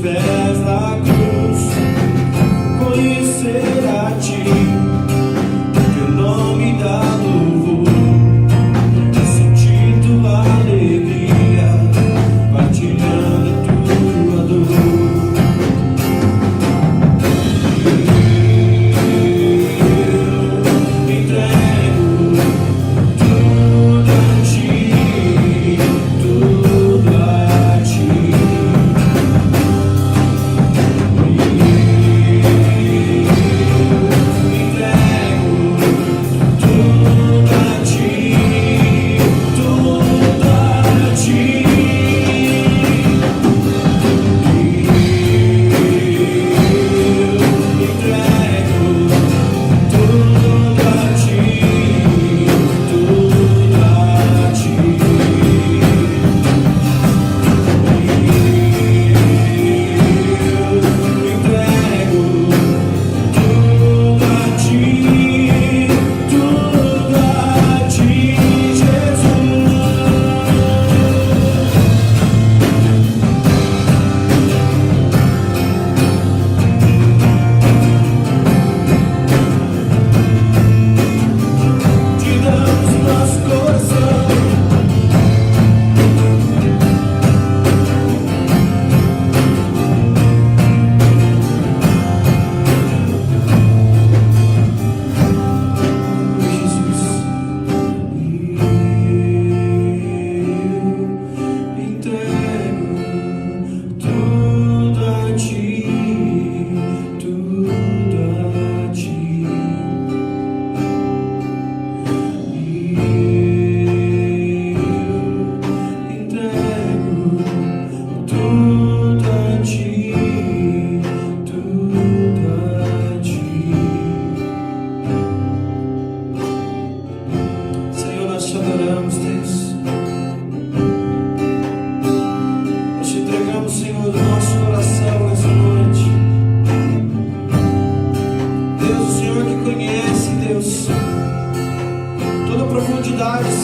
pés da cruz, conhecer a ti, teu nome dá louvor, sentir tua alegria, partilhando tua dor.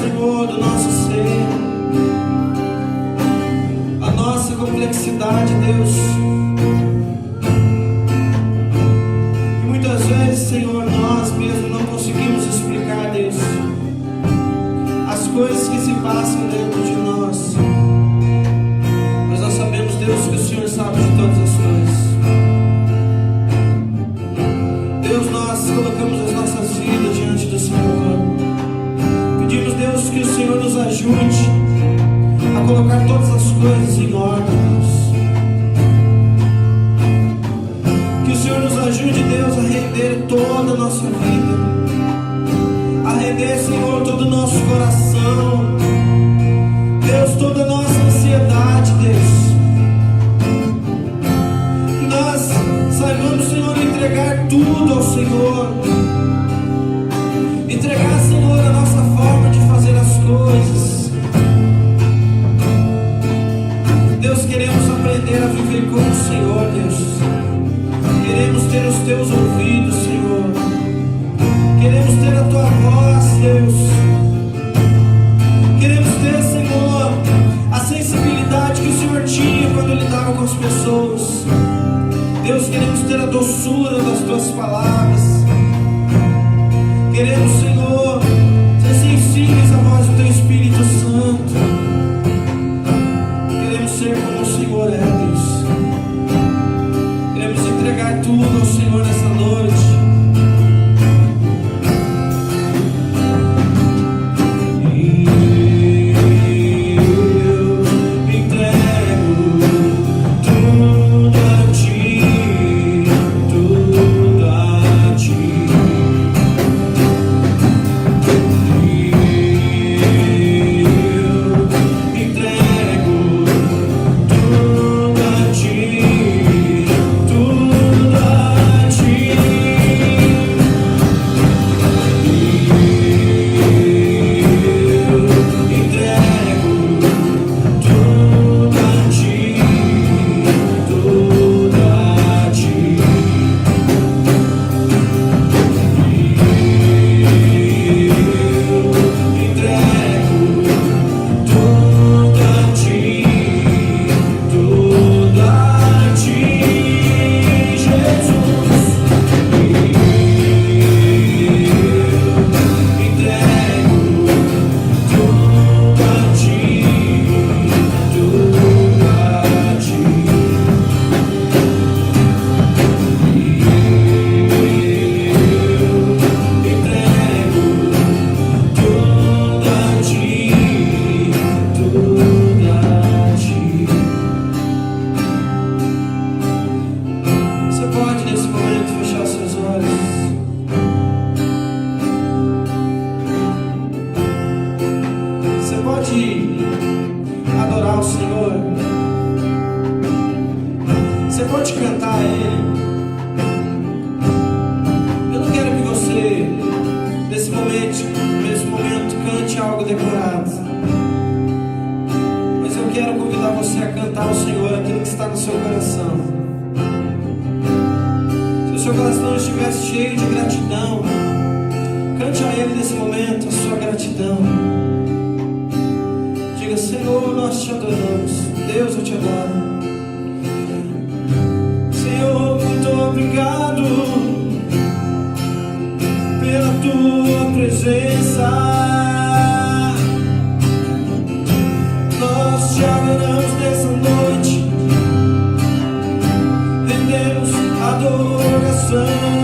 Senhor, do nosso ser, a nossa complexidade, Deus. E muitas vezes, Senhor, nós mesmos não conseguimos explicar, Deus, as coisas que se passam dentro de nós, mas nós sabemos, Deus, que o Senhor sabe de todas as coisas. Deus, nós colocamos as nossas vidas diante do Senhor. Pedimos, Deus, que o Senhor nos ajude a colocar todas as coisas em ordem, Deus. Que o Senhor nos ajude, Deus, a render toda a nossa vida, a render, Senhor, todo o nosso coração, Deus, toda a nossa ansiedade, Deus. Que nós saibamos, Senhor, entregar tudo ao Senhor. Entregar, Senhor, a nossa forma de fazer as coisas. Deus, queremos aprender a viver com o Senhor, Deus. Queremos ter os teus ouvidos, Senhor. Queremos ter a tua voz, Deus. Queremos ter, Senhor, a sensibilidade que o Senhor tinha quando lidava com as pessoas. Deus, queremos ter a doçura das tuas palavras. Queremos, Senhor, ser sensíveis à voz do Teu Espírito Santo. Queremos ser como o Senhor é, Deus. Queremos entregar tudo ao Senhor nessa noite. Você pode cantar a Ele. Eu não quero que você, nesse momento, cante algo decorado. Mas eu quero convidar você a cantar ao Senhor aquilo que está no seu coração. Se o seu coração estiver cheio de gratidão, cante a Ele nesse momento a sua gratidão. Diga: Senhor, nós te adoramos. Deus, eu te adoro. Senhor, muito obrigado pela tua presença. Nós te adoramos nessa noite, rendemos adoração.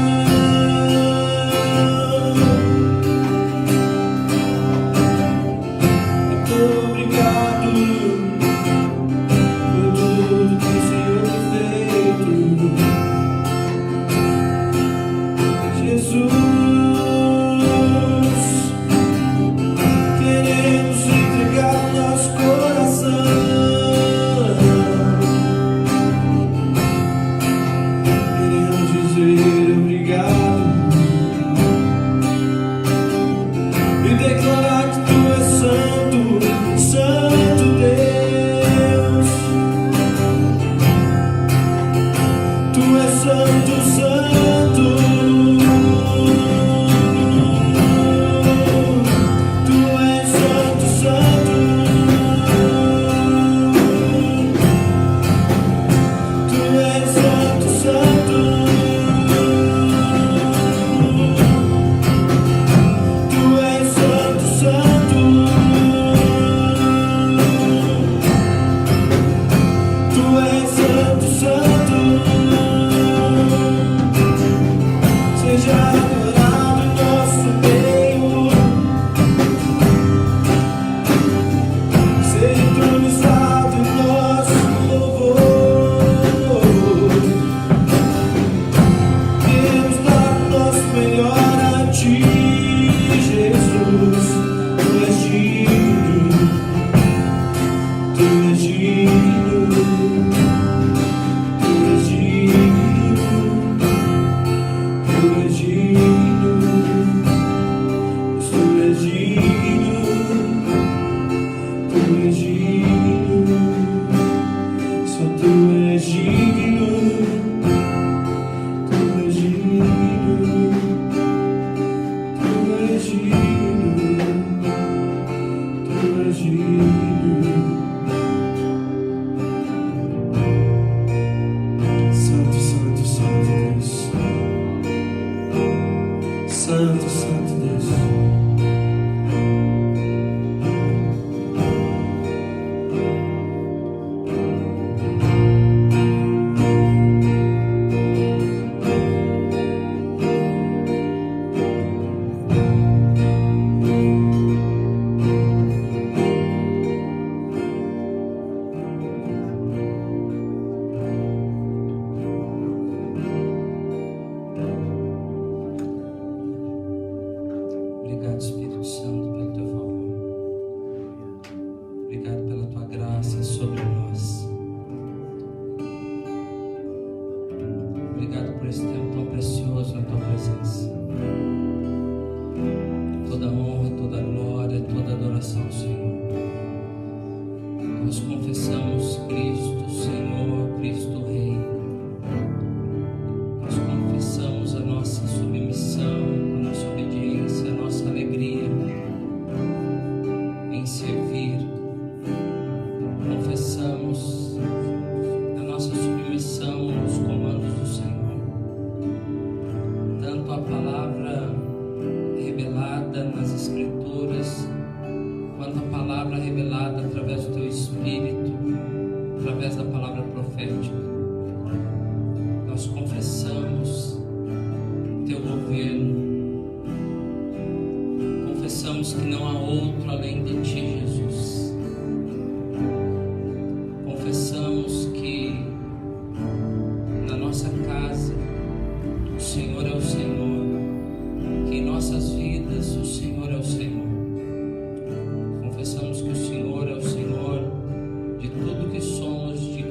de tudo que somos e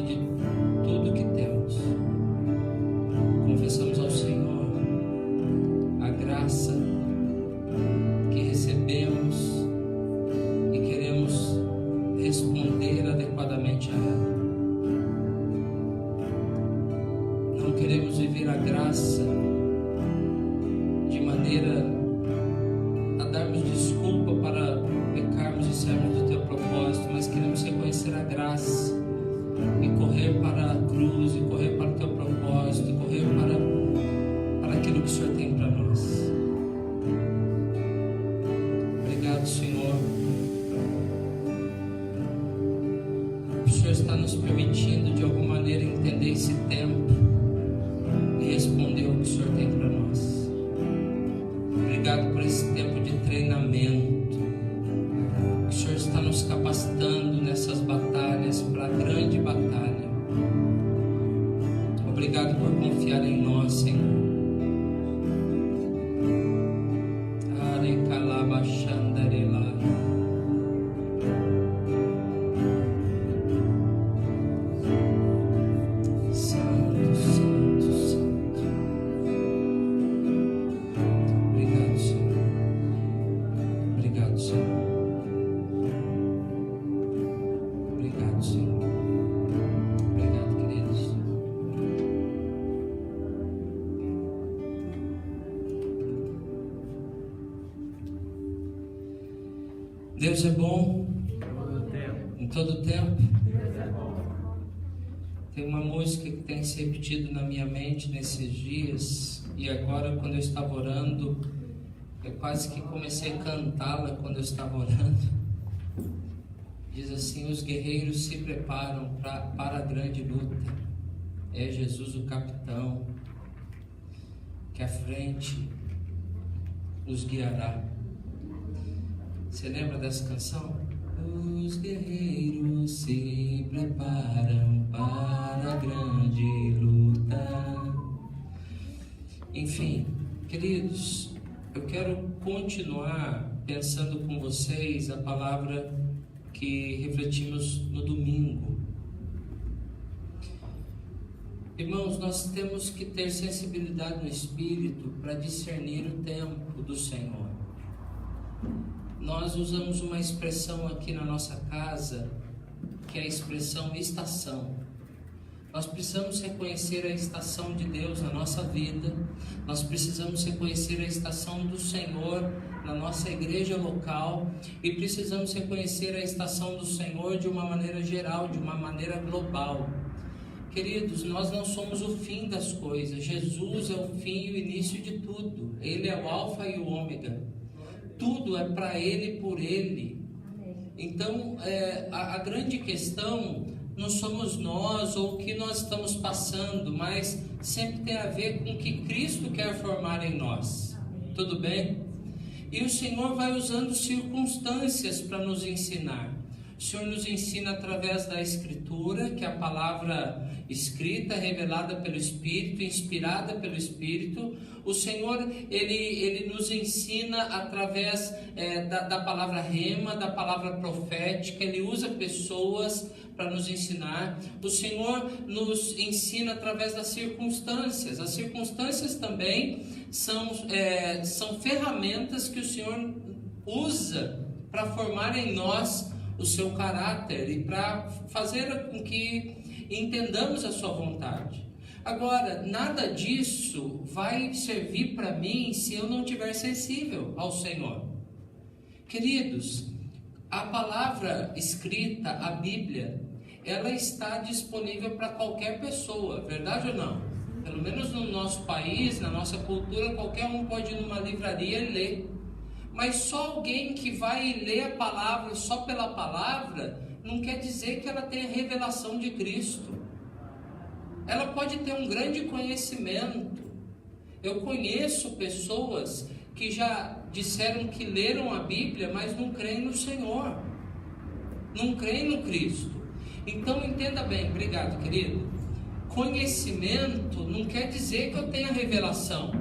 de tudo que temos. Não queremos viver a graça de maneira a darmos desculpa para pecarmos e sairmos do teu propósito, mas queremos reconhecer a graça e correr para a cruz, e correr para o teu propósito, e correr para aquilo que o Senhor tem para nós. Obrigado, Senhor. O Senhor está nos permitindo de alguma maneira entender esse tempo e responder o que o Senhor tem para nós. Obrigado por esse tempo de treinamento. O Senhor está nos capacitando nessas batalhas, para a grande batalha. Obrigado por confiar em nós, Senhor. Deus é bom em todo tempo. Tem uma música que tem se repetido na minha mente nesses dias, e agora quando eu estava orando, eu quase que comecei a cantá-la quando eu estava orando. Diz assim: os guerreiros se preparam para a grande luta. É Jesus o capitão, que à frente os guiará. Você lembra dessa canção? Os guerreiros se preparam para a grande luta. Enfim, queridos, eu quero continuar pensando com vocês a palavra que refletimos no domingo. Irmãos, nós temos que ter sensibilidade no espírito para discernir o tempo do Senhor. Nós usamos uma expressão aqui na nossa casa, que é a expressão estação. Nós precisamos reconhecer a estação de Deus na nossa vida. Nós precisamos reconhecer a estação do Senhor na nossa igreja local. E precisamos reconhecer a estação do Senhor de uma maneira geral, de uma maneira global. Queridos, nós não somos o fim das coisas. Jesus é o fim e o início de tudo. Ele é o alfa e o ômega. Tudo é para Ele e por Ele. Então, a grande questão não somos nós ou o que nós estamos passando, mas sempre tem a ver com o que Cristo quer formar em nós. Tudo bem? E o Senhor vai usando circunstâncias para nos ensinar. O Senhor nos ensina através da Escritura, que é a palavra escrita, revelada pelo Espírito, inspirada pelo Espírito. O Senhor, Ele nos ensina através da palavra rema, da palavra profética. Ele usa pessoas para nos ensinar. O Senhor nos ensina através das circunstâncias. As circunstâncias também são ferramentas que o Senhor usa para formar em nós o seu caráter e para fazer com que entendamos a sua vontade. Agora, nada disso vai servir para mim se eu não estiver sensível ao Senhor. Queridos, a palavra escrita, a Bíblia, ela está disponível para qualquer pessoa, verdade ou não? Pelo menos no nosso país, na nossa cultura, qualquer um pode ir numa livraria e ler. Mas só alguém que vai ler a palavra só pela palavra, não quer dizer que ela tenha revelação de Cristo. Ela pode ter um grande conhecimento. Eu conheço pessoas que já disseram que leram a Bíblia, mas não creem no Senhor, não creem no Cristo. Então entenda bem, obrigado querido. Conhecimento não quer dizer que eu tenha revelação.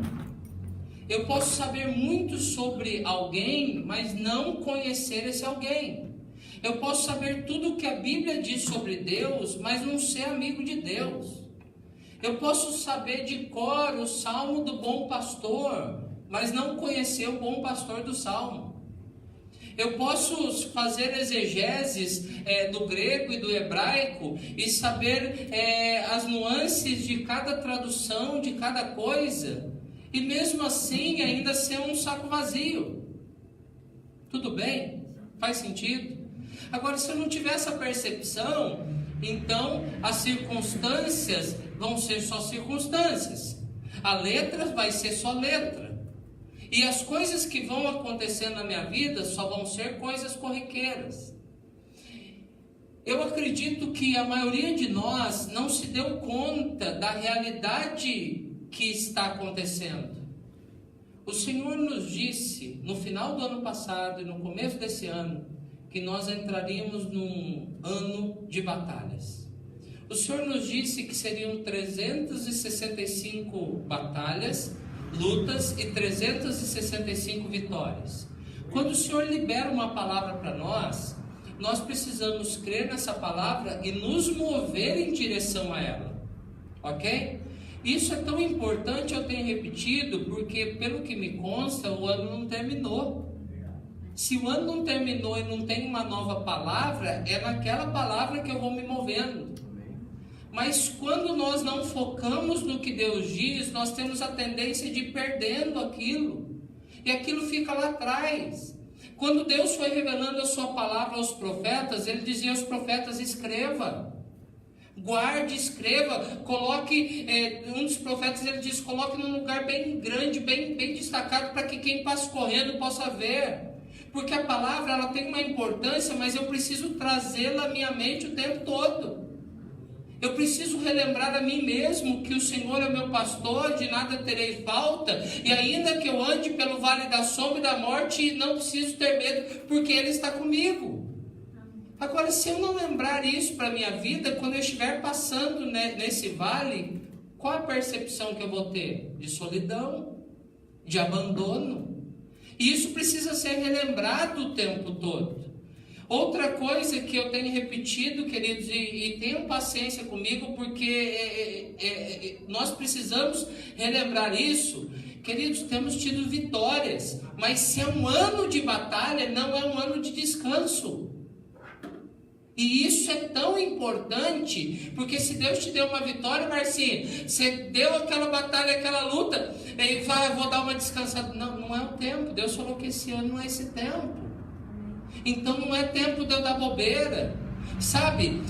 Eu posso saber muito sobre alguém, mas não conhecer esse alguém. Eu posso saber tudo o que a Bíblia diz sobre Deus, mas não ser amigo de Deus. Eu posso saber de cor o Salmo do bom pastor, mas não conhecer o bom pastor do Salmo. Eu posso fazer exegeses do grego e do hebraico e saber as nuances de cada tradução, de cada coisa, e mesmo assim ainda ser um saco vazio. Tudo bem? Faz sentido? Agora, se eu não tiver essa percepção, então as circunstâncias vão ser só circunstâncias. A letra vai ser só letra. E as coisas que vão acontecer na minha vida só vão ser coisas corriqueiras. Eu acredito que a maioria de nós não se deu conta da realidade que está acontecendo. O Senhor nos disse, no final do ano passado e no começo desse ano, que nós entraríamos num ano de batalhas. O Senhor nos disse que seriam 365 batalhas, lutas e 365 vitórias. Quando o Senhor libera uma palavra para nós, nós precisamos crer nessa palavra e nos mover em direção a ela, ok? Isso é tão importante, eu tenho repetido, porque pelo que me consta, o ano não terminou. Se o ano não terminou e não tem uma nova palavra, é naquela palavra que eu vou me movendo. Mas quando nós não focamos no que Deus diz, nós temos a tendência de ir perdendo aquilo. E aquilo fica lá atrás. Quando Deus foi revelando a sua palavra aos profetas, Ele dizia aos profetas: escreva, guarde, escreva, coloque, um dos profetas ele diz, coloque num lugar bem grande, bem destacado, para que quem passa correndo possa ver. Porque a palavra ela tem uma importância, mas eu preciso trazê-la à minha mente o tempo todo. Eu preciso relembrar a mim mesmo que o Senhor é meu pastor, de nada terei falta, e ainda que eu ande pelo vale da sombra e da morte, não preciso ter medo, porque Ele está comigo. Agora, se eu não lembrar isso para a minha vida, quando eu estiver passando nesse vale, qual a percepção que eu vou ter? De solidão, de abandono. E isso precisa ser relembrado o tempo todo. Outra coisa que eu tenho repetido, queridos, e tenham paciência comigo, porque nós precisamos relembrar isso. Queridos, temos tido vitórias, mas se é um ano de batalha, não é um ano de descanso. E isso é tão importante, porque se Deus te deu uma vitória, Marcinha, você deu aquela batalha, aquela luta, e fala, vou dar uma descansada. Não, não é o tempo. Deus falou que esse ano não é esse tempo. Então não é tempo de eu dar bobeira, sabe?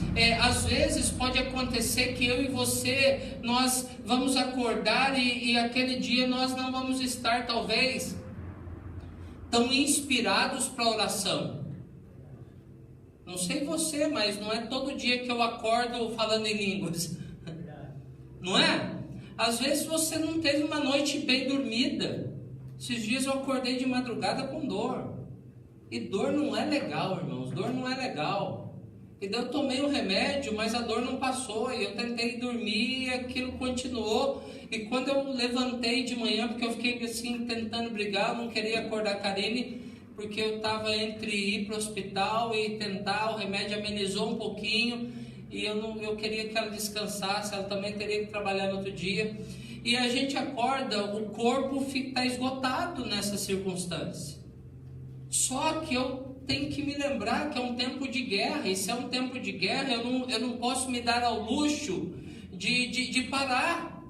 Às vezes pode acontecer que eu e você, nós vamos acordar e aquele dia nós não vamos estar talvez tão inspirados para a oração. Não sei você, mas não é todo dia que eu acordo falando em línguas, não é? Às vezes você não teve uma noite bem dormida. Esses dias eu acordei de madrugada com dor. E dor não é legal, irmãos, dor não é legal. E daí eu tomei um remédio, mas a dor não passou, e eu tentei dormir e aquilo continuou. E quando eu levantei de manhã, porque eu fiquei assim tentando brigar, eu não queria acordar a Karine, porque eu estava entre ir para o hospital e tentar, o remédio amenizou um pouquinho, e eu queria que ela descansasse, ela também teria que trabalhar no outro dia. E a gente acorda, o corpo está esgotado nessa circunstância. Só que eu tenho que me lembrar que é um tempo de guerra, e se é um tempo de guerra, eu não posso me dar ao luxo de parar.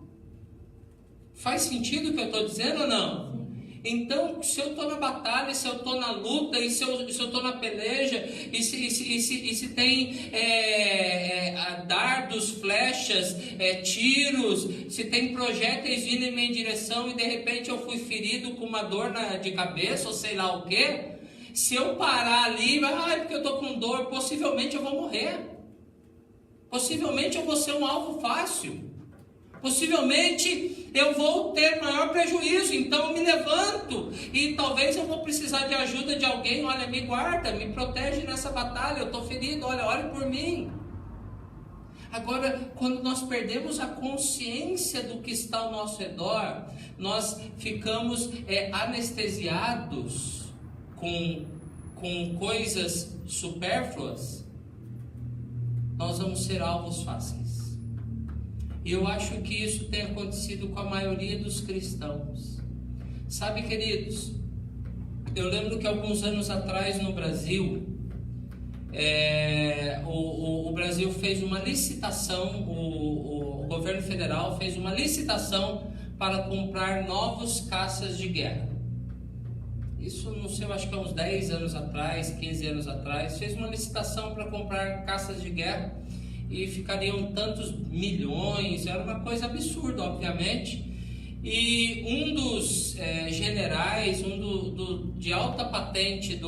Faz sentido o que eu estou dizendo ou não? Então, se eu estou na batalha, se eu estou na luta, e se eu estou na peleja, e se tem dardos, flechas, tiros, se tem projéteis vindo em minha direção e de repente eu fui ferido com uma dor de cabeça ou sei lá o que, se eu parar ali, porque eu estou com dor, possivelmente eu vou morrer. Possivelmente eu vou ser um alvo fácil. Possivelmente eu vou ter maior prejuízo. Então eu me levanto e talvez eu vou precisar de ajuda de alguém. Olha, me guarda, me protege nessa batalha, eu estou ferido, olha por mim. Agora, quando nós perdemos a consciência do que está ao nosso redor, nós ficamos anestesiados com coisas supérfluas, nós vamos ser alvos fáceis. E eu acho que isso tem acontecido com a maioria dos cristãos. Sabe, queridos, Eu lembro que alguns anos atrás no Brasil, o Brasil fez uma licitação, o governo federal fez uma licitação para comprar novos caças de guerra. Isso, não sei, eu acho que há uns 10 anos atrás, 15 anos atrás, fez uma licitação para comprar caças de guerra e ficariam tantos milhões, era uma coisa absurda, obviamente. E um dos generais, de alta patente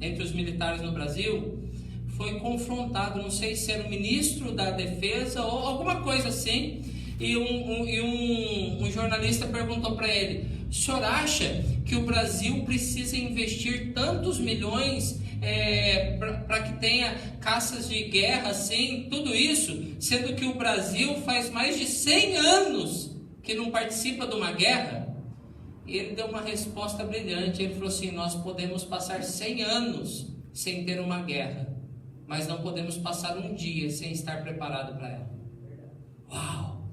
entre os militares no Brasil, foi confrontado, não sei se era o ministro da defesa ou alguma coisa assim, e um jornalista perguntou para ele: o senhor acha que o Brasil precisa investir tantos milhões para que tenha caças de guerra, assim, tudo isso, sendo que o Brasil faz mais de 100 anos que não participa de uma guerra? E ele deu uma resposta brilhante. Ele falou assim: nós podemos passar 100 anos sem ter uma guerra, mas não podemos passar um dia sem estar preparado para ela. Uau!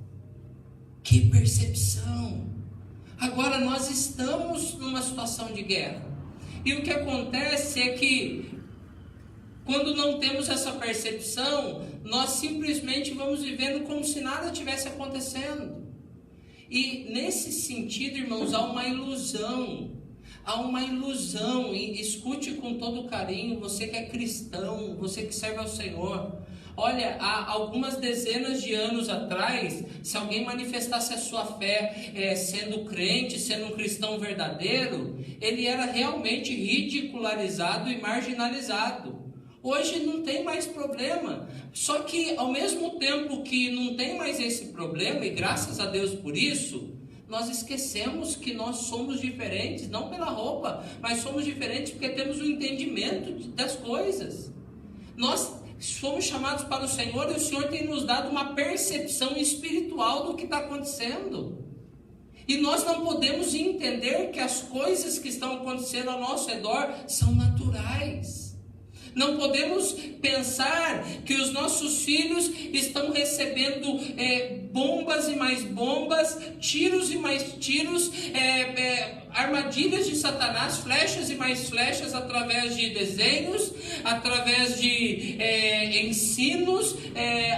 Que percepção! Agora nós estamos numa situação de guerra. E o que acontece é que, quando não temos essa percepção, nós simplesmente vamos vivendo como se nada tivesse acontecendo. E nesse sentido, irmãos, há uma ilusão. Há uma ilusão. E escute com todo carinho, você que é cristão, você que serve ao Senhor. Olha, há algumas dezenas de anos atrás, se alguém manifestasse a sua fé sendo crente, sendo um cristão verdadeiro, ele era realmente ridicularizado e marginalizado. Hoje não tem mais problema. Só que ao mesmo tempo que não tem mais esse problema, e graças a Deus por isso, nós esquecemos que nós somos diferentes, não pela roupa, mas somos diferentes porque temos o entendimento das coisas. Nós fomos chamados para o Senhor e o Senhor tem nos dado uma percepção espiritual do que está acontecendo. E nós não podemos entender que as coisas que estão acontecendo ao nosso redor são naturais. Não podemos pensar que os nossos filhos estão recebendo bombas e mais bombas, tiros e mais tiros, armadilhas de Satanás, flechas e mais flechas, através de desenhos, através de ensinos,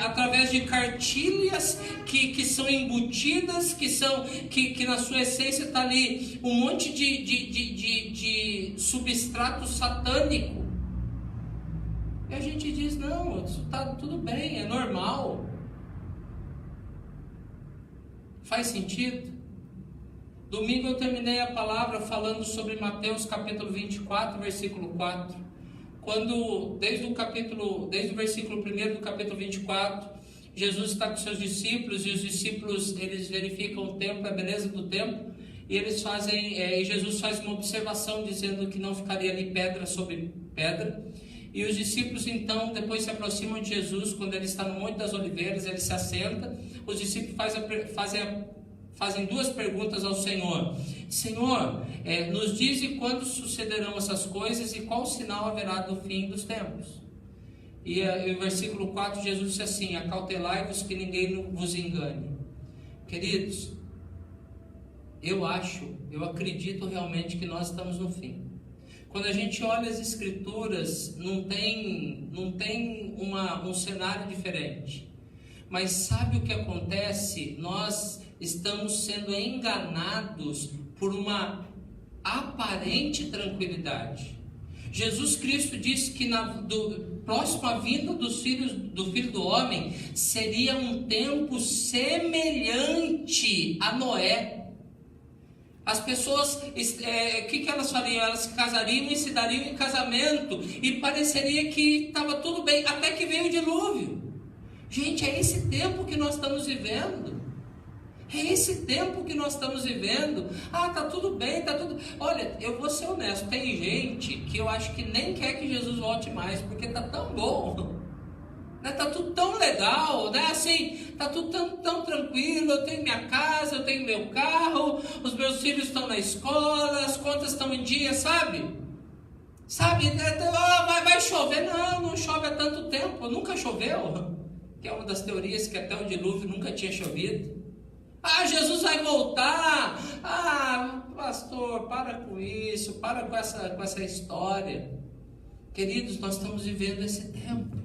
através de cartilhas que são embutidas, que na sua essência está ali um monte de substrato satânico. E a gente diz: não, isso está tudo bem, é normal. Faz sentido? Domingo eu terminei a palavra falando sobre Mateus capítulo 24, versículo 4. Quando, desde o versículo 1 do capítulo 24, Jesus está com seus discípulos, e os discípulos, eles verificam o tempo, a beleza do tempo, e eles e Jesus faz uma observação dizendo que não ficaria ali pedra sobre pedra. E os discípulos então depois se aproximam de Jesus, quando ele está no Monte das Oliveiras, ele se assenta. Os discípulos fazem duas perguntas ao Senhor: Senhor, nos dize quando sucederão essas coisas e qual sinal haverá do fim dos tempos. E no versículo 4 Jesus disse assim: acautelai-vos que ninguém vos engane. Queridos, eu acredito realmente que nós estamos no fim. Quando a gente olha as Escrituras, não tem um cenário diferente. Mas sabe o que acontece? Nós estamos sendo enganados por uma aparente tranquilidade. Jesus Cristo disse que próximo à vinda do Filho do Homem seria um tempo semelhante a Noé. As pessoas, o que elas fariam? Elas se casariam e se dariam em casamento, e pareceria que estava tudo bem, até que veio o dilúvio. Gente, é esse tempo que nós estamos vivendo. É esse tempo que nós estamos vivendo. Ah, tá tudo bem, tá tudo... Olha, eu vou ser honesto, tem gente que eu acho que nem quer que Jesus volte mais, porque tá tão bom. Está tudo tão legal, né? Assim, está tudo tão tranquilo. Eu tenho minha casa, eu tenho meu carro, os meus filhos estão na escola, as contas estão em dia, sabe? Vai chover. Não chove há tanto tempo, nunca choveu, que é uma das teorias, que até o dilúvio nunca tinha chovido. Ah, Jesus vai voltar. Ah, pastor, para com isso, para com essa história. Queridos, nós estamos vivendo esse tempo.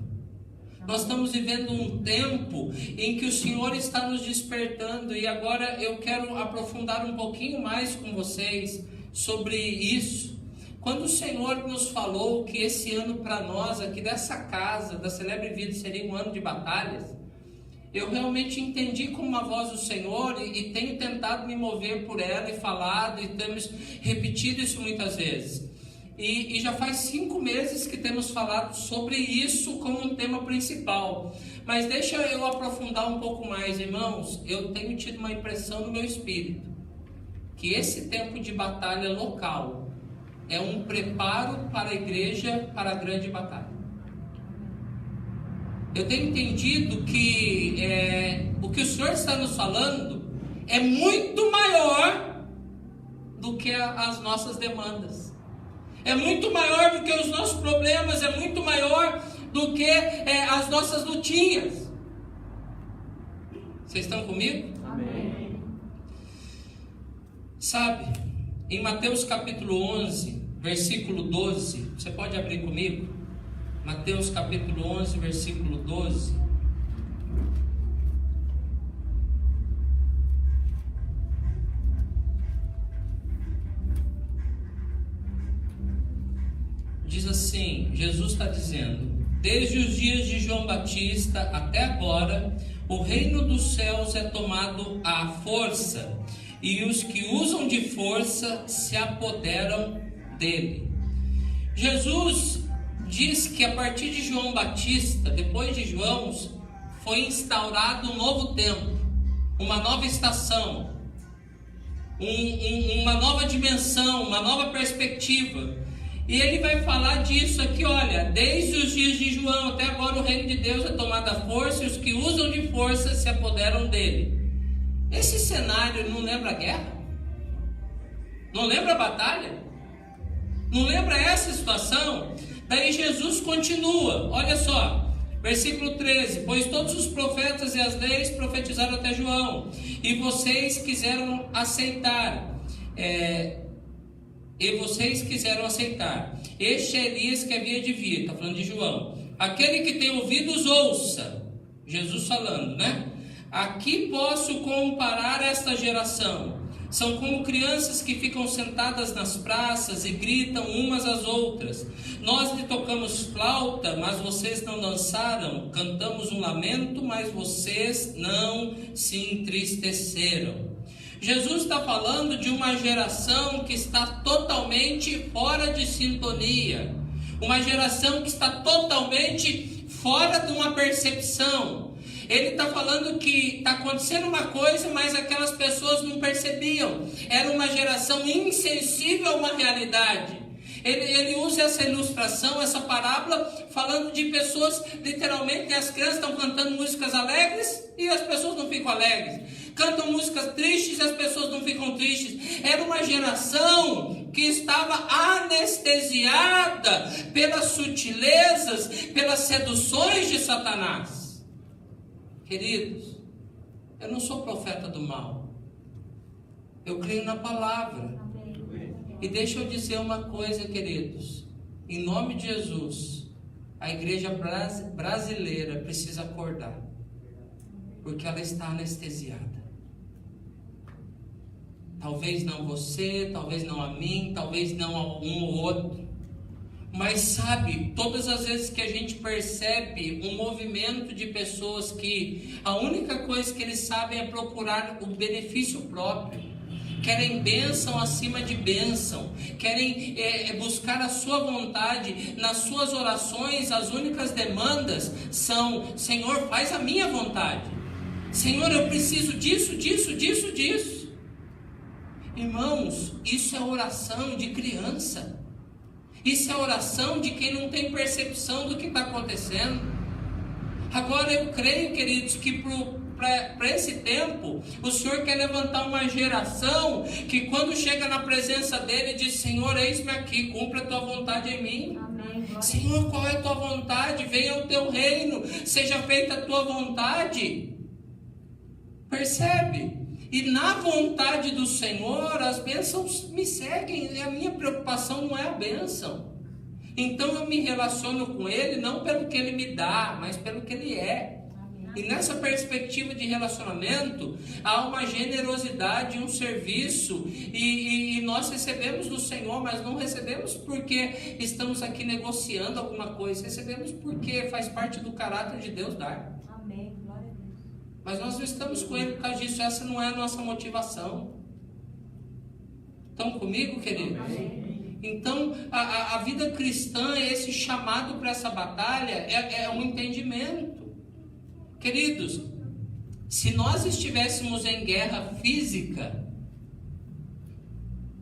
Nós estamos vivendo um tempo em que o Senhor está nos despertando. E agora eu quero aprofundar um pouquinho mais com vocês sobre isso. Quando o Senhor nos falou que esse ano para nós aqui dessa casa, da Celebre Vida, seria um ano de batalhas, eu realmente entendi como uma voz do Senhor e tenho tentado me mover por ela e falado, e temos repetido isso muitas vezes. E já faz 5 meses que temos falado sobre isso como um tema principal. Mas deixa eu aprofundar um pouco mais, irmãos. Eu tenho tido uma impressão no meu espírito que esse tempo de batalha local é um preparo para a igreja para a grande batalha. Eu tenho entendido que o que o Senhor está nos falando é muito maior do que as nossas demandas. É muito maior do que os nossos problemas, é muito maior do que as nossas lutinhas. Vocês estão comigo? Amém. Sabe, em Mateus capítulo 11, versículo 12, você pode abrir comigo? Mateus capítulo 11, versículo 12. Diz assim, Jesus está dizendo: desde os dias de João Batista até agora, o reino dos céus é tomado à força, e os que usam de força se apoderam dele. Jesus diz que a partir de João Batista, depois de João, foi instaurado um novo tempo, uma nova estação, uma nova dimensão, uma nova perspectiva. E ele vai falar disso aqui, olha, desde os dias de João até agora o reino de Deus é tomado à força, e os que usam de força se apoderam dele. Esse cenário não lembra a guerra? Não lembra a batalha? Não lembra essa situação? Daí Jesus continua, olha só, versículo 13: pois todos os profetas e as leis profetizaram até João, e vocês quiseram aceitar, este é Elias que havia de vir. Está falando de João. Aquele que tem ouvidos, ouça. Jesus falando, né? Aqui posso comparar esta geração. São como crianças que ficam sentadas nas praças e gritam umas às outras. Nós lhe tocamos flauta, mas vocês não dançaram. Cantamos um lamento, mas vocês não se entristeceram. Jesus está falando de uma geração que está totalmente fora de sintonia. Uma geração que está totalmente fora de uma percepção. Ele está falando que está acontecendo uma coisa, mas aquelas pessoas não percebiam. Era uma geração insensível a uma realidade. Ele usa essa ilustração, essa parábola, falando de pessoas, literalmente, as crianças estão cantando músicas alegres e as pessoas não ficam alegres. Cantam músicas tristes e as pessoas não ficam tristes. Era uma geração que estava anestesiada pelas sutilezas, pelas seduções de Satanás. Queridos, eu não sou profeta do mal. Eu creio na palavra. E deixa eu dizer uma coisa, queridos. Em nome de Jesus, a igreja brasileira precisa acordar. Porque ela está anestesiada. Talvez não você, talvez não a mim, talvez não a um ou outro. Mas sabe, todas as vezes que a gente percebe um movimento de pessoas que a única coisa que eles sabem é procurar o benefício próprio. Querem bênção acima de bênção, querem buscar a sua vontade. Nas suas orações, as únicas demandas são: Senhor, faz a minha vontade. Senhor, eu preciso disso, disso, disso, disso. Irmãos, isso é oração de criança. Isso é oração de quem não tem percepção do que está acontecendo. Agora eu creio, queridos, que para esse tempo, o Senhor quer levantar uma geração que quando chega na presença dele diz: Senhor, eis-me aqui, cumpre a tua vontade em mim. Amém. Senhor, qual é a tua vontade? Venha o teu reino, seja feita a tua vontade. Percebe? E na vontade do Senhor, as bênçãos me seguem. E a minha preocupação não é a bênção. Então eu me relaciono com Ele não pelo que Ele me dá, mas pelo que Ele é. E nessa perspectiva de relacionamento, há uma generosidade, um serviço, e nós recebemos do Senhor, mas não recebemos porque estamos aqui negociando alguma coisa, recebemos porque faz parte do caráter de Deus dar. Amém, glória a Deus. Mas nós não estamos com Ele por causa disso, essa não é a nossa motivação. Estão comigo, queridos? Amém. Então, a vida cristã, esse chamado para essa batalha, é um entendimento. Queridos, se nós estivéssemos em guerra física,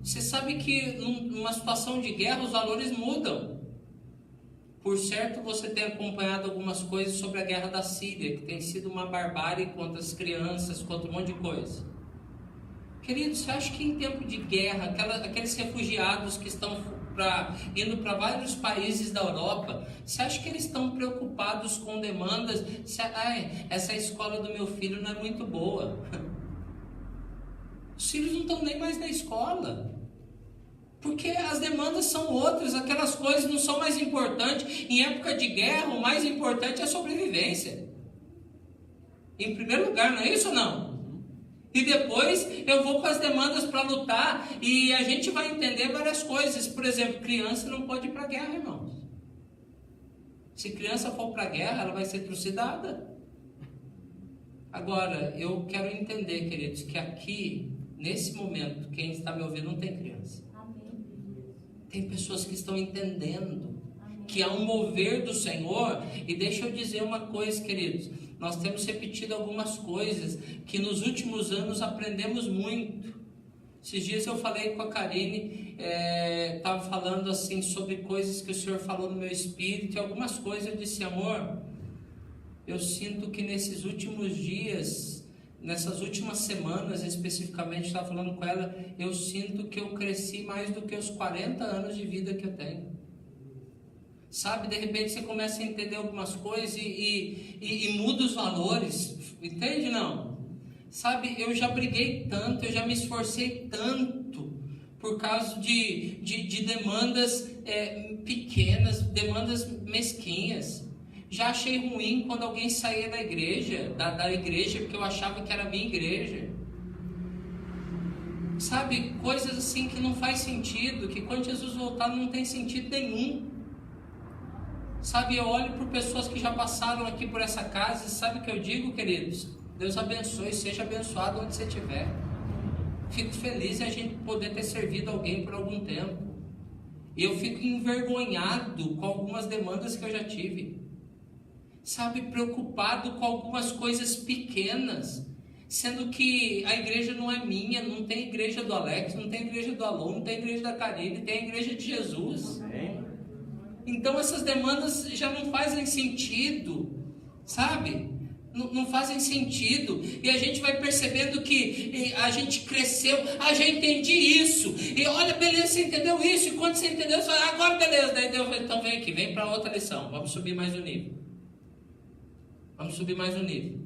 você sabe que numa situação de guerra os valores mudam. Por certo, você tem acompanhado algumas coisas sobre a guerra da Síria, que tem sido uma barbárie contra as crianças, contra um monte de coisa. Queridos, você acha que em tempo de guerra, aqueles refugiados que estão indo para vários países da Europa, você acha que eles estão preocupados com demandas? Essa escola do meu filho não é muito boa. Os filhos não estão nem mais na escola, porque as demandas são outras, aquelas coisas não são mais importantes. Em época de guerra, o mais importante é a sobrevivência. Em primeiro lugar, não é isso ou não? E depois eu vou com as demandas para lutar, e a gente vai entender várias coisas. Por exemplo, criança não pode ir para a guerra, irmãos. Se criança for para a guerra, ela vai ser trucidada. Agora, eu quero entender, queridos, que aqui, nesse momento, quem está me ouvindo não tem criança. Amém. Tem pessoas que estão entendendo Amém. que há um mover do Senhor. E deixa eu dizer uma coisa, queridos. Nós temos repetido algumas coisas que nos últimos anos aprendemos muito. Esses dias eu falei com a Karine, estava falando assim sobre coisas que o Senhor falou no meu espírito, e algumas coisas eu disse: amor, eu sinto que nesses últimos dias, nessas últimas semanas especificamente, estava falando com ela, eu sinto que eu cresci mais do que os 40 anos de vida que eu tenho. Sabe, de repente você começa a entender algumas coisas e muda os valores, entende não? Sabe, eu já briguei tanto, eu já me esforcei tanto por causa de demandas pequenas, demandas mesquinhas. Já achei ruim quando alguém saía da igreja, da igreja, porque eu achava que era a minha igreja. Sabe, coisas assim que não faz sentido, que quando Jesus voltar não tem sentido nenhum. Sabe, eu olho por pessoas que já passaram aqui por essa casa, e sabe o que eu digo, queridos? Deus abençoe, seja abençoado onde você estiver. Fico feliz em a gente poder ter servido alguém por algum tempo. E eu fico envergonhado com algumas demandas que eu já tive. Sabe, preocupado com algumas coisas pequenas, sendo que a igreja não é minha, não tem igreja do Alex, não tem igreja do Alon, não tem igreja da Karine, tem a igreja de Jesus. Então essas demandas já não fazem sentido, sabe? Não fazem sentido. E a gente vai percebendo que a gente cresceu, já entendi isso. E olha, beleza, você entendeu isso. E quando você entendeu, você fala, agora beleza. Daí Deus, então vem aqui, vem para outra lição. Vamos subir mais um nível. Vamos subir mais um nível.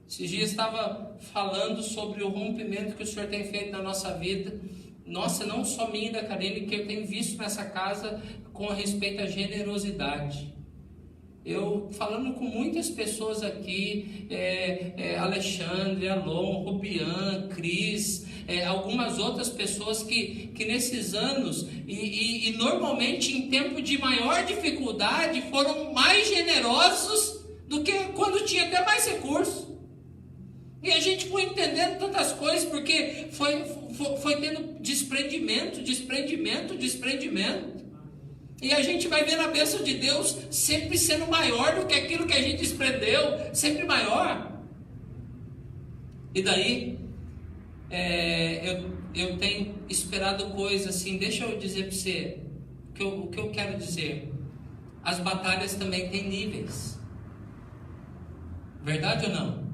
Esses dias estava falando sobre o rompimento que o Senhor tem feito na nossa vida. Nossa, não só minha e da Karine, que eu tenho visto nessa casa com respeito à generosidade. Eu falando com muitas pessoas aqui, Alexandre, Alon, Rubian, Cris, algumas outras pessoas que nesses anos, e normalmente em tempo de maior dificuldade, foram mais generosos do que quando tinha até mais recursos. E a gente foi entendendo tantas coisas, porque foi tendo desprendimento. E a gente vai ver a bênção de Deus sempre sendo maior do que aquilo que a gente desprendeu, sempre maior. E daí, eu tenho esperado coisas assim. Deixa eu dizer para você o que eu quero dizer. As batalhas também têm níveis. Verdade ou não?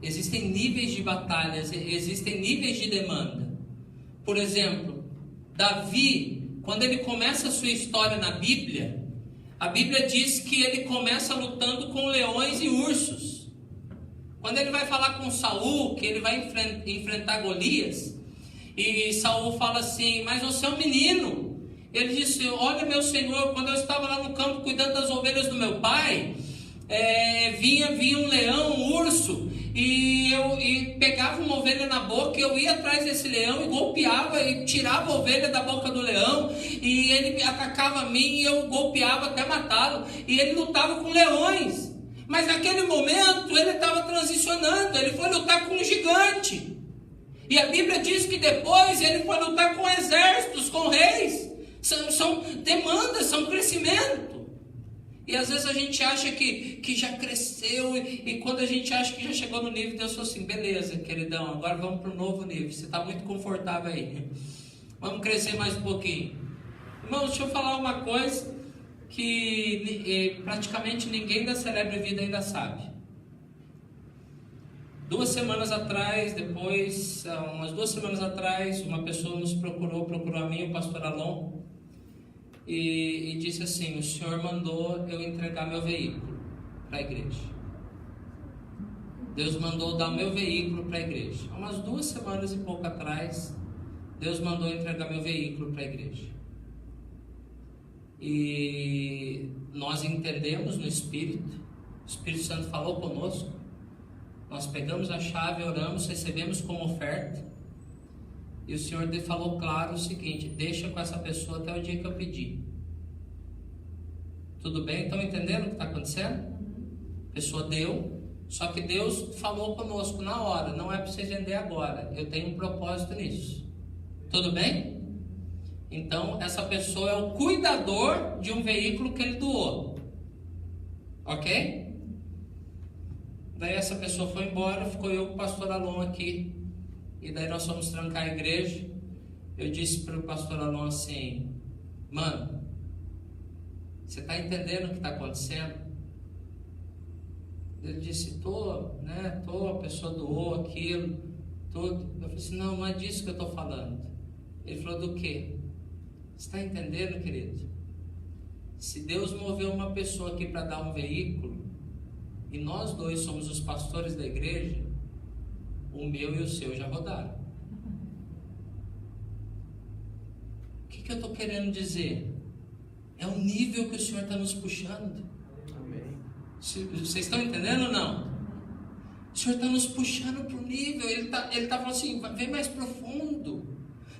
Existem níveis de batalhas, existem níveis de demanda. Por exemplo, Davi, quando ele começa a sua história na Bíblia, a Bíblia diz que ele começa lutando com leões e ursos. Quando ele vai falar com Saul, que ele vai enfrentar Golias, e Saul fala assim: mas você é um menino. Ele disse: olha, meu senhor, quando eu estava lá no campo cuidando das ovelhas do meu pai, vinha um leão, um urso, e pegava uma ovelha na boca, eu ia atrás desse leão e golpeava e tirava a ovelha da boca do leão, e ele atacava a mim e eu golpeava até matá-lo, e ele lutava com leões. Mas naquele momento ele estava transicionando, ele foi lutar com um gigante. E a Bíblia diz que depois ele foi lutar com exércitos, com reis. São demandas, são crescimento. E às vezes a gente acha que já cresceu, e quando a gente acha que já chegou no nível, Deus falou assim: beleza, queridão, agora vamos para um novo nível. Você está muito confortável aí. Vamos crescer mais um pouquinho. Irmãos, deixa eu falar uma coisa que praticamente ninguém da Celebre Vida ainda sabe. 2 semanas atrás, umas 2 semanas atrás, uma pessoa nos procurou a mim, o pastor Alon, e disse assim: o senhor mandou eu entregar meu veículo para a igreja. Deus mandou dar o meu veículo para a igreja. Há umas 2 semanas e pouco atrás, Deus mandou entregar meu veículo para a igreja. E nós entendemos no Espírito, o Espírito Santo falou conosco, nós pegamos a chave, oramos, recebemos como oferta, e o Senhor falou claro o seguinte: deixa com essa pessoa até o dia que eu pedir. Tudo bem? Estão entendendo o que está acontecendo? A pessoa deu, só que Deus falou conosco na hora: não é para vocês vender agora, eu tenho um propósito nisso. Tudo bem? Então essa pessoa é o cuidador de um veículo que ele doou. Ok? Daí essa pessoa foi embora, ficou eu com o pastor Alon aqui. E daí nós fomos trancar a igreja. Eu disse para o pastor Alon assim: mano, você está entendendo o que está acontecendo? Ele disse: tô, a pessoa doou aquilo, tudo. Eu falei assim: não é disso que eu estou falando. Ele falou: do quê? Você está entendendo, querido? Se Deus moveu uma pessoa aqui para dar um veículo, e nós dois somos os pastores da igreja, o meu e o seu já rodaram. O que eu estou querendo dizer? É o nível que o Senhor está nos puxando. Amém. Vocês estão entendendo ou não? O Senhor está nos puxando para o nível. Ele está falando assim: vem mais profundo.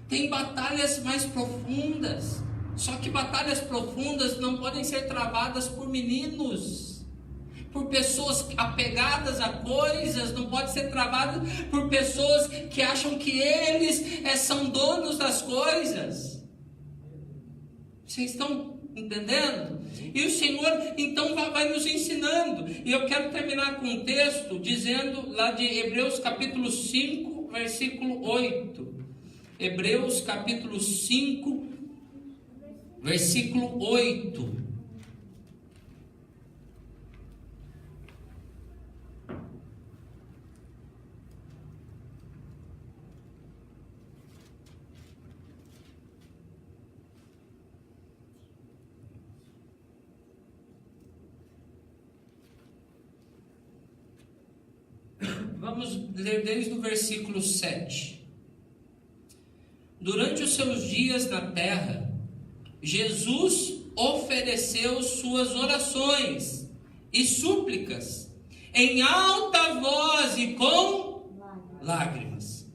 Tem batalhas mais profundas. Só que batalhas profundas não podem ser travadas por meninos, por pessoas apegadas a coisas. Não pode ser travadas por pessoas que acham que eles são donos das coisas. Vocês estão entendendo? E o Senhor então vai nos ensinando. E eu quero terminar com um texto dizendo lá de Hebreus capítulo 5, versículo 8. Hebreus capítulo 5, versículo 8. Vamos ler desde o versículo 7. Durante os seus dias na terra, Jesus ofereceu suas orações e súplicas em alta voz e com lágrimas.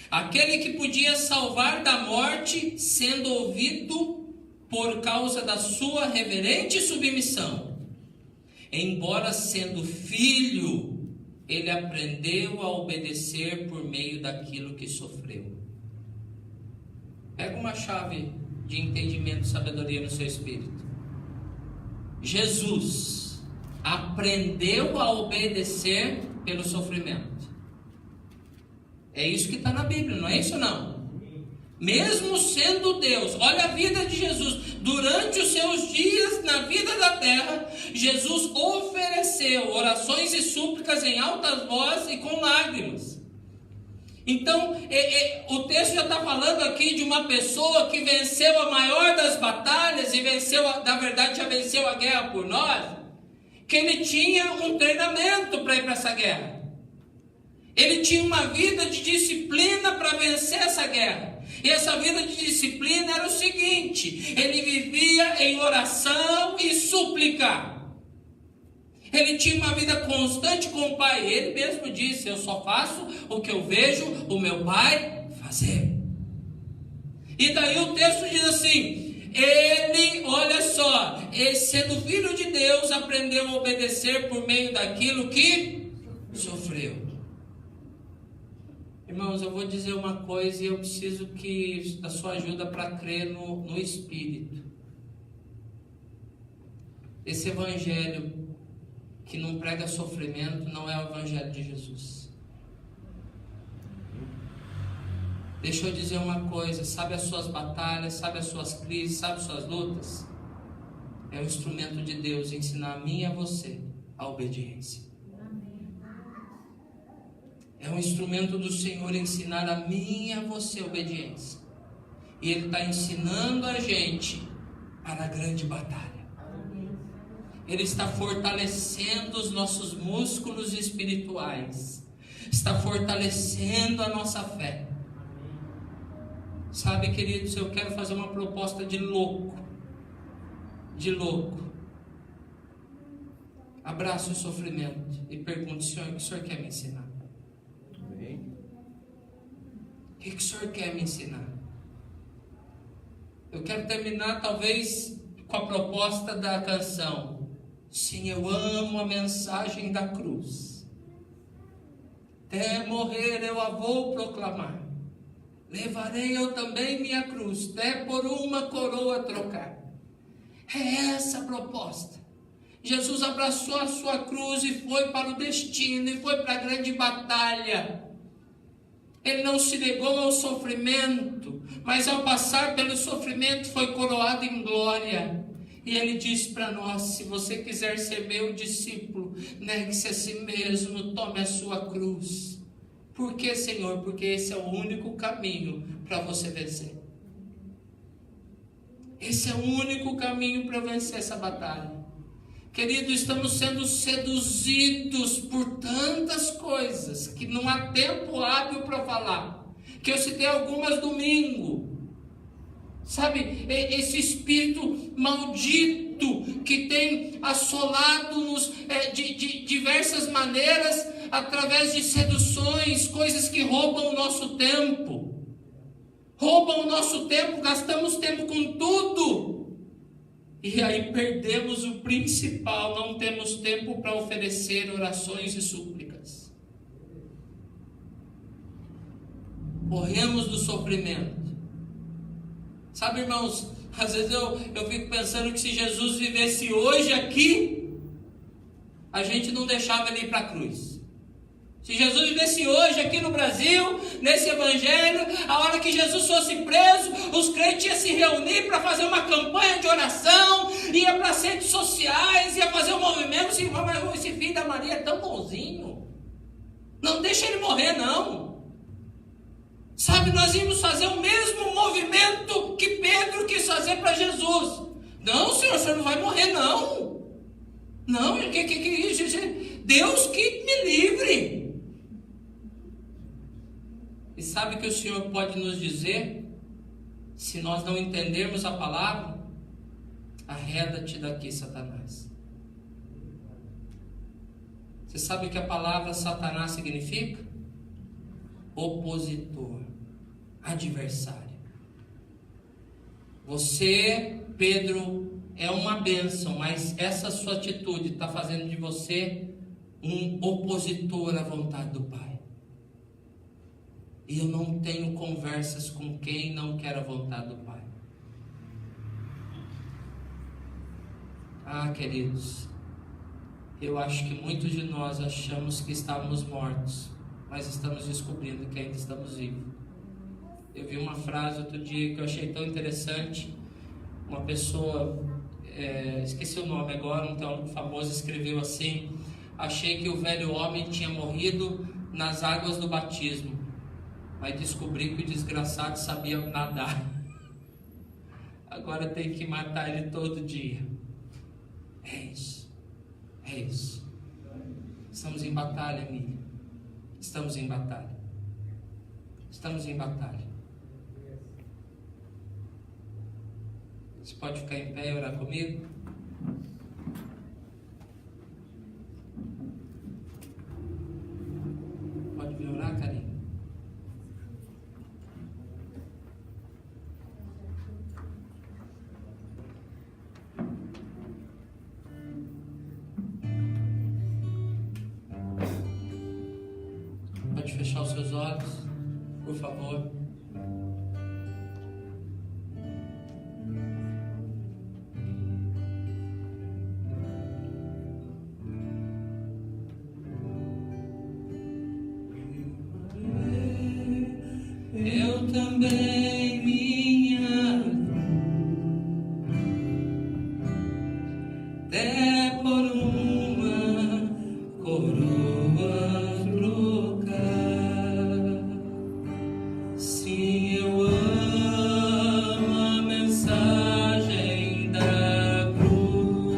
Aquele que podia salvar da morte, sendo ouvido por causa da sua reverente submissão. Embora sendo filho, ele aprendeu a obedecer por meio daquilo que sofreu. Pega uma chave de entendimento e sabedoria no seu espírito. Jesus aprendeu a obedecer pelo sofrimento. É isso que está na Bíblia, não é isso não? Mesmo sendo Deus, olha a vida de Jesus. Durante os seus dias na vida da terra, Jesus ofereceu orações e súplicas em alta voz e com lágrimas. Então, o texto já está falando aqui de uma pessoa que venceu a maior das batalhas e na verdade já venceu a guerra por nós, que ele tinha um treinamento para ir para essa guerra. Ele tinha uma vida de disciplina para vencer essa guerra. E essa vida de disciplina era o seguinte: ele vivia em oração e súplica. Ele tinha uma vida constante com o Pai. Ele mesmo disse: eu só faço o que eu vejo o meu Pai fazer. E daí o texto diz assim: ele, olha só, ele, sendo filho de Deus, aprendeu a obedecer por meio daquilo que sofreu. Irmãos, eu vou dizer uma coisa e eu preciso da sua ajuda para crer no Espírito. Esse evangelho que não prega sofrimento não é o evangelho de Jesus. Deixa eu dizer uma coisa: sabe as suas batalhas, sabe as suas crises, sabe as suas lutas? É o instrumento de Deus ensinar a mim e a você a obediência. É um instrumento do Senhor ensinar a mim e a você a obediência. E Ele está ensinando a gente para a grande batalha. Ele está fortalecendo os nossos músculos espirituais. Está fortalecendo a nossa fé. Sabe, queridos, eu quero fazer uma proposta de louco. De louco. Abrace o sofrimento e pergunte: Senhor, o que o Senhor quer me ensinar? O que o Senhor quer me ensinar? Eu quero terminar talvez com a proposta da canção: sim, eu amo a mensagem da cruz. Até morrer eu a vou proclamar. Levarei eu também minha cruz, até por uma coroa trocar. É essa a proposta. Jesus abraçou a sua cruz e foi para o destino, e foi para a grande batalha. Ele não se negou ao sofrimento, mas ao passar pelo sofrimento foi coroado em glória. E Ele diz para nós: se você quiser ser meu discípulo, negue-se a si mesmo, tome a sua cruz. Por que, Senhor? Porque esse é o único caminho para você vencer. Esse é o único caminho para vencer essa batalha. Querido, estamos sendo seduzidos por tantas coisas que não há tempo hábil para falar, que eu citei algumas domingo. Sabe, esse espírito maldito que tem assolado-nos de diversas maneiras, através de seduções, coisas que roubam o nosso tempo. Roubam o nosso tempo, gastamos tempo com tudo. E aí perdemos o principal, não temos tempo para oferecer orações e súplicas. Corremos do sofrimento. Sabe, irmãos, às vezes eu fico pensando que se Jesus vivesse hoje aqui, a gente não deixava ele ir para a cruz. Se Jesus vivesse hoje aqui no Brasil, nesse evangelho, a hora que Jesus fosse preso, os crentes iam se reunir para fazer uma campanha de oração, ia para as redes sociais, ia fazer um movimento. Esse filho da Maria é tão bonzinho, não deixa ele morrer não. Sabe, nós íamos fazer o mesmo movimento que Pedro quis fazer para Jesus. Não, Senhor, o Senhor não vai morrer não. Não, que isso? Deus que me livre. E sabe o que o Senhor pode nos dizer? Se nós não entendermos a palavra: arreda-te daqui, Satanás. Você sabe o que a palavra Satanás significa? Opositor, adversário. Você, Pedro, é uma bênção, mas essa sua atitude está fazendo de você um opositor à vontade do Pai. E eu não tenho conversas com quem não quer a vontade do Pai. Ah, queridos, eu acho que muitos de nós achamos que estávamos mortos, mas estamos descobrindo que ainda estamos vivos. Eu vi uma frase outro dia que eu achei tão interessante. Uma pessoa, esqueci o nome agora, um teólogo famoso escreveu assim: achei que o velho homem tinha morrido nas águas do batismo, mas descobri que o desgraçado sabia nadar. Agora tem que matar ele todo dia. É isso. Estamos em batalha, Emília. Estamos em batalha. Estamos em batalha. Você pode ficar em pé e orar comigo? Pode vir orar, Karine? Pode fechar os seus olhos, por favor. Eu também minha até por uma coroa trocar. Sim, eu amo a mensagem da cruz.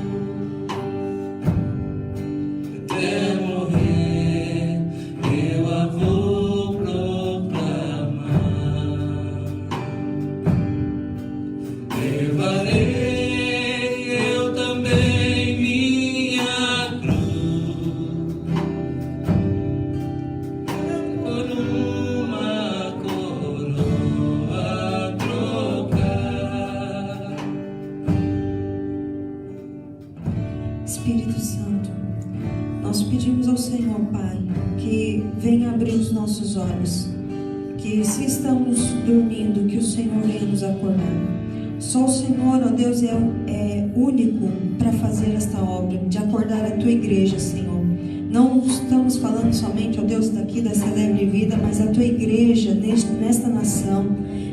Até morrer eu a vou proclamar. Levarei eu também minha cruz por uma coroa trocar. Espírito Santo, nós pedimos ao Senhor, Pai, que venha abrir os nossos olhos, que se estamos dormindo, que o Senhor venha nos acordar. Só o Senhor, ó Deus, é único para fazer esta obra, de acordar a Tua igreja, Senhor. Não estamos falando somente, ó Deus, daqui da Celebre Vida, mas a Tua igreja nesta nação.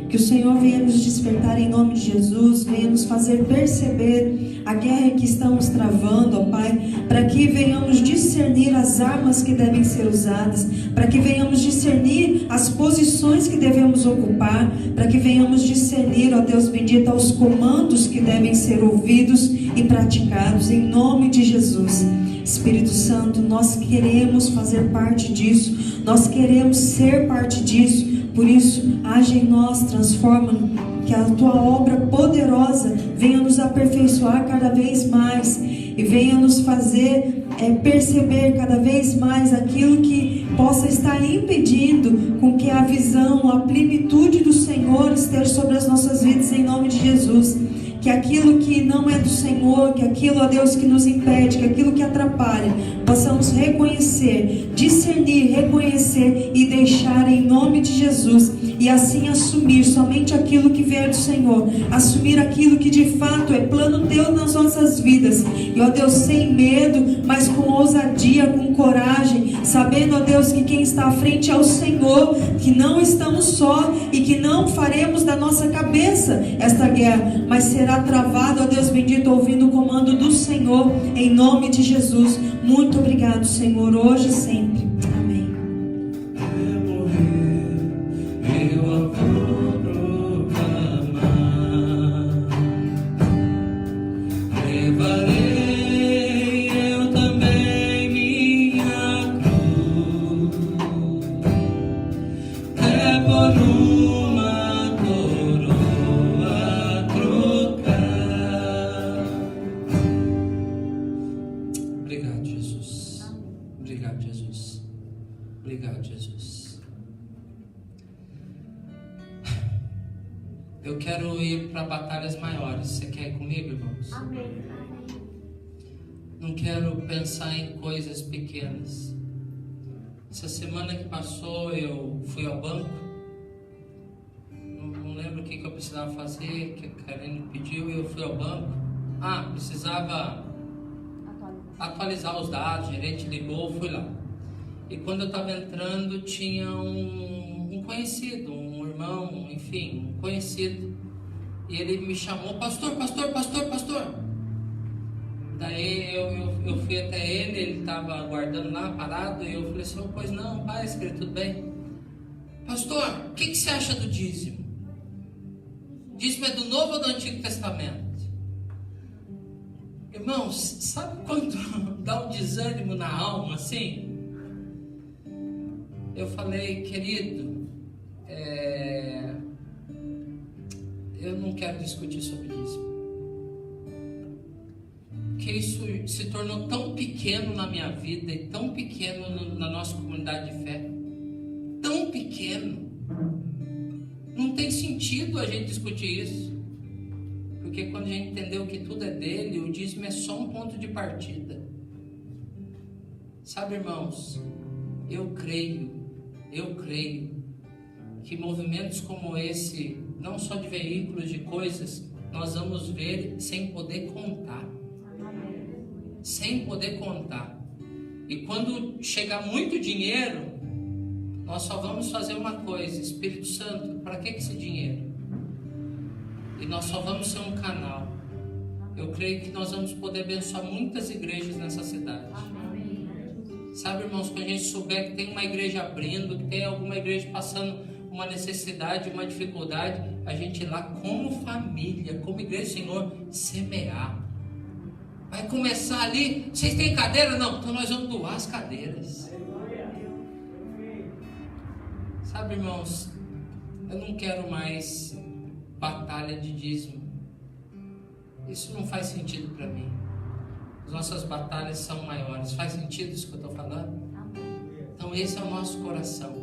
Que o Senhor venha nos despertar em nome de Jesus, venha nos fazer perceber a guerra que estamos travando, ó Pai, para que venhamos discernir as armas que devem ser usadas, para que venhamos discernir as posições que devemos ocupar, para que venhamos discernir, ó Deus bendito, os comandos que devem ser ouvidos e praticados, em nome de Jesus. Espírito Santo, nós queremos fazer parte disso, nós queremos ser parte disso. Por isso, age em nós, transforma-nos, que a Tua obra poderosa venha nos aperfeiçoar cada vez mais e venha nos fazer perceber cada vez mais aquilo que possa estar impedindo com que a visão, a plenitude do Senhor esteja sobre as nossas vidas, em nome de Jesus. Que aquilo que não é do Senhor, que aquilo, ó Deus, que nos impede, que aquilo que atrapalha, possamos reconhecer, discernir, reconhecer e deixar em nome de Jesus, e assim assumir somente aquilo que vier do Senhor, assumir aquilo que de fato é plano Teu nas nossas vidas, e ó Deus, sem medo, mas com ousadia, com coragem, sabendo, ó Deus, que quem está à frente é o Senhor, que não estamos só e que não faremos da nossa cabeça esta guerra, mas será travado, ó Deus bendito, ouvindo o comando do Senhor, em nome de Jesus. Muito obrigado, Senhor, hoje e sempre. Amém. Eu a vou proclamar. Levarei eu também minha cruz, é por uma coroa trocar. Obrigado, Jesus. Obrigado, Jesus. Obrigado, Jesus. Eu quero ir para batalhas maiores. Você quer ir comigo, irmãos? Amém. Não quero pensar em coisas pequenas. Essa semana que passou eu fui ao banco. Não lembro o que eu precisava fazer, que a Karine pediu, e eu fui ao banco. Precisava atualizar os dados, o gerente ligou, fui lá. E quando eu estava entrando, tinha um conhecido, um irmão, enfim, um conhecido. E ele me chamou, pastor. Daí eu fui até ele, ele estava aguardando lá, parado, e eu falei assim, pois não, pai, tudo bem? Pastor, o que você acha do dízimo? Dízimo é do Novo ou do Antigo Testamento? Irmãos, sabe quando dá um desânimo na alma assim? eu falei, querido, eu não quero discutir sobre isso. Que isso se tornou tão pequeno na minha vida e tão pequeno na nossa comunidade de fé. Tão pequeno. Não tem sentido a gente discutir isso. Porque quando a gente entendeu que tudo é dele, o dízimo é só um ponto de partida. Sabe, irmãos, eu creio que movimentos como esse, não só de veículos, de coisas, nós vamos ver sem poder contar. Sem poder contar. E quando chegar muito dinheiro, nós só vamos fazer uma coisa: Espírito Santo, para que esse dinheiro? E nós só vamos ser um canal. Eu creio que nós vamos poder abençoar muitas igrejas nessa cidade. Sabe, irmãos, quando a gente souber que tem uma igreja abrindo, que tem alguma igreja passando uma necessidade, uma dificuldade, a gente ir lá como família, como igreja do Senhor, semear. Vai começar ali, vocês têm cadeira? Não, então nós vamos doar as cadeiras. Sabe, irmãos, eu não quero mais batalha de dízimo. Isso não faz sentido para mim. As nossas batalhas são maiores. Faz sentido isso que eu estou falando? Então esse é o nosso coração.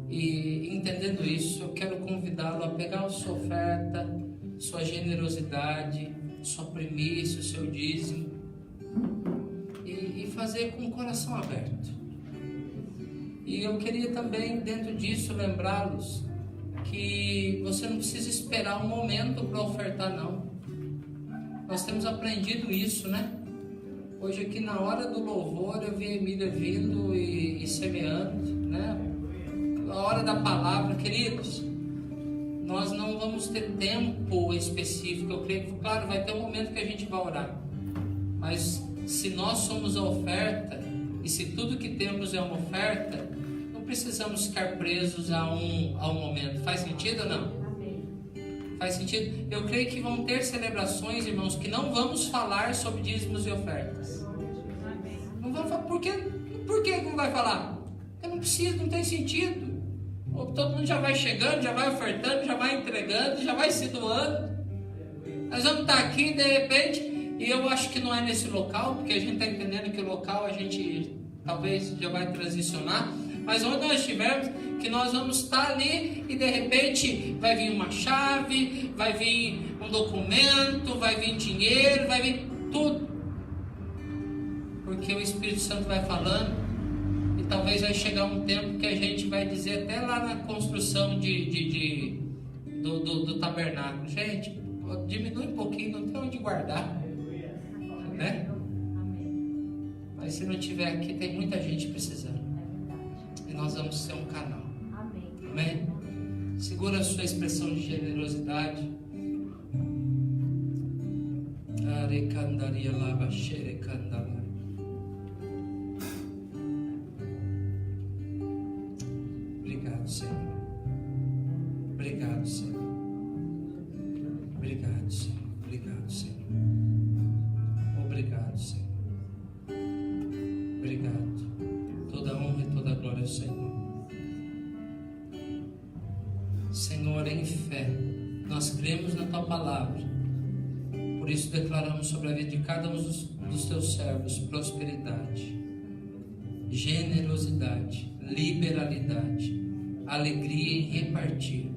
E entendendo isso, eu quero convidá-lo a pegar a sua oferta, sua generosidade, sua primícia, o seu dízimo, e fazer com o coração aberto. E eu queria também, dentro disso, lembrá-los que você não precisa esperar um momento para ofertar, não. Nós temos aprendido isso, né? Hoje aqui na hora do louvor eu vi a Emília vindo e semeando, né? Na hora da palavra, queridos, nós não vamos ter tempo específico. Eu creio que, claro, vai ter um momento que a gente vai orar, mas se nós somos a oferta, e se tudo que temos é uma oferta, não precisamos ficar presos a um momento. Faz sentido ou não? Faz sentido? Eu creio que vão ter celebrações, irmãos, que não vamos falar sobre dízimos e ofertas. Não vamos falar. Por que não vai falar? Porque não precisa, não tem sentido. Todo mundo já vai chegando, já vai ofertando, já vai entregando, já vai se doando. Nós vamos estar aqui de repente, e eu acho que não é nesse local, porque a gente está entendendo que o local a gente talvez já vai transicionar, mas onde nós estivermos, que nós vamos estar ali e de repente vai vir uma chave, vai vir um documento, vai vir dinheiro, vai vir tudo, porque o Espírito Santo vai falando. E talvez vai chegar um tempo que a gente vai dizer, até lá na construção do tabernáculo, gente, diminui um pouquinho, não tem onde guardar, né? Mas se não tiver aqui, tem muita gente precisando, e nós vamos ser um canal. Amém? Segura a sua expressão de generosidade. Arecandaria lava xerecandala. Obrigado, Senhor. Obrigado, Senhor. Obrigado, Senhor. Obrigado, Senhor. Obrigado, Senhor. Obrigado. Toda honra e toda glória ao Senhor. Senhor, em fé, nós cremos na Tua palavra. Por isso declaramos sobre a vida de cada um dos Teus servos prosperidade, generosidade, liberalidade, alegria em repartir,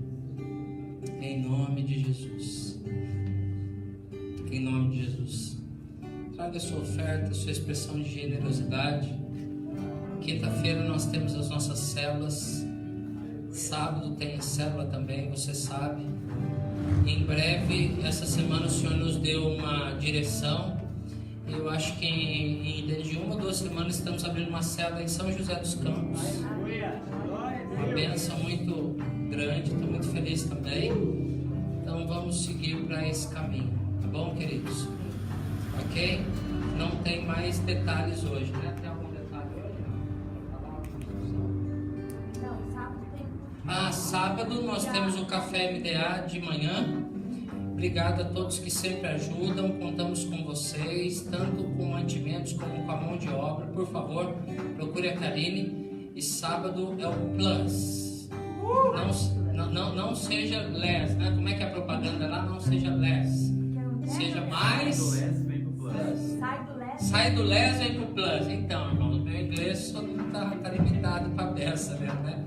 em nome de Jesus. Em nome de Jesus. Traga a sua oferta, a sua expressão de generosidade. Quinta-feira nós temos as nossas células. Sábado tem a célula também, você sabe. Em breve, essa semana o Senhor nos deu uma direção. Eu acho que dentro de 1 ou 2 semanas estamos abrindo uma célula em São José dos Campos. Uma bênção muito grande, estou muito feliz também. Então vamos seguir para esse caminho, tá bom, queridos? Ok? Não tem mais detalhes hoje, né? Tem algum detalhe hoje? Não, sábado tem. Sábado nós temos o Café MDA de manhã. Obrigado a todos que sempre ajudam, contamos com vocês, tanto com mantimentos como com a mão de obra. Por favor, procure a Karine. E sábado é o plus. Não seja less, né? Como é que é a propaganda lá? Não seja less. Seja mais. Sai do less e vem pro plus. Então, irmão, meu inglês só não tá limitado pra beça, né?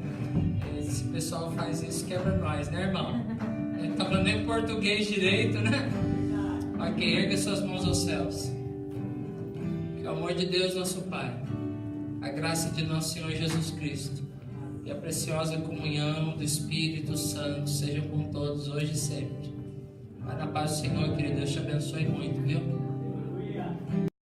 Esse pessoal faz isso, quebra nós, né, irmão? Não tá falando nem português direito, né? Ok, erga suas mãos aos céus. Que o amor de Deus, nosso Pai, a graça de nosso Senhor Jesus Cristo e a preciosa comunhão do Espírito Santo seja com todos hoje e sempre. Vai na paz do Senhor, querido. Deus te abençoe muito, viu?